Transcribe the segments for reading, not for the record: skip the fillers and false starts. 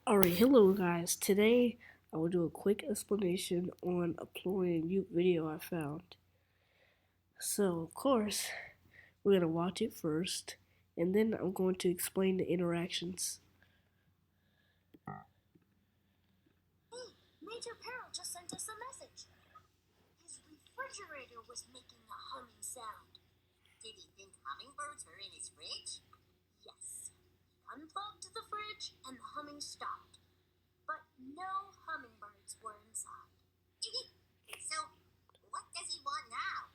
Alright, hello guys. Today I will do a quick explanation on a Plory and Yoop video I found. So, of course, we're going to watch it first, and then I'm going to explain the interactions. Hey, Major Peril just sent us a message. His refrigerator was making a humming sound. Did he think hummingbirds were in his fridge? Yes. He unplugged the fridge and the humming stopped. But no hummingbirds were inside. So, what does he want now?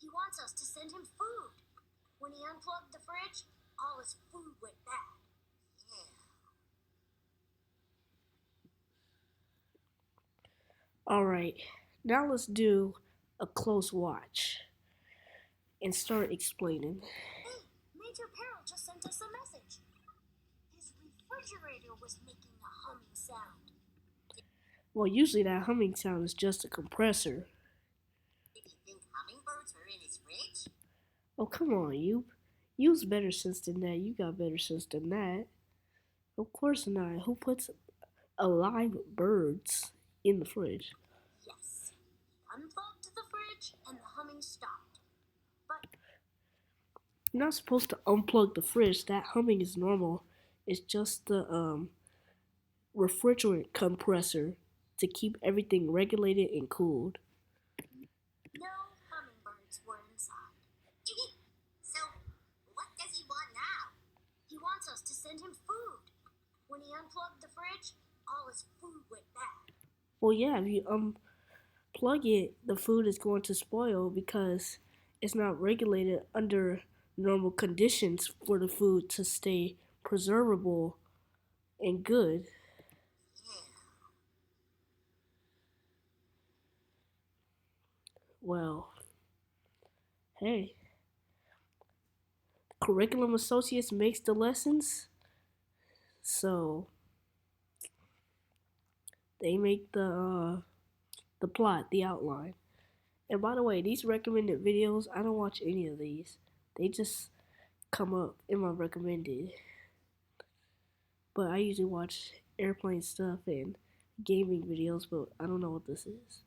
He wants us to send him food. When he unplugged the fridge, all his food went bad. Yeah. Alright, now let's do a close watch and start explaining. Hey, Major Peril just sent us a message. His refrigerator was making a humming sound. Well, usually that humming sound is just a compressor. Did he think hummingbirds were in his fridge? Oh, come on, Yoop. You's better sense than that. You got better sense than that. Of course not. Who puts alive birds in the fridge? Yes. He unplugged the fridge and the humming stopped. But You're not supposed to unplug the fridge. That humming is normal. It's just the refrigerant compressor to keep everything regulated and cooled. no hummingbirds were inside. So, what does he want now? He wants us to send him food. When he unplugged the fridge, all his food went bad. Well, yeah, if you unplug it, the food is going to spoil because it's not regulated under normal conditions for the food to stay preservable and good. Yeah. Well, hey, curriculum associates makes the lessons, so they make the plot, the outline. And by the way, these recommended videos, I don't watch any of these. They just come up in my recommended. But I usually watch airplane stuff and gaming videos, but I don't know what this is.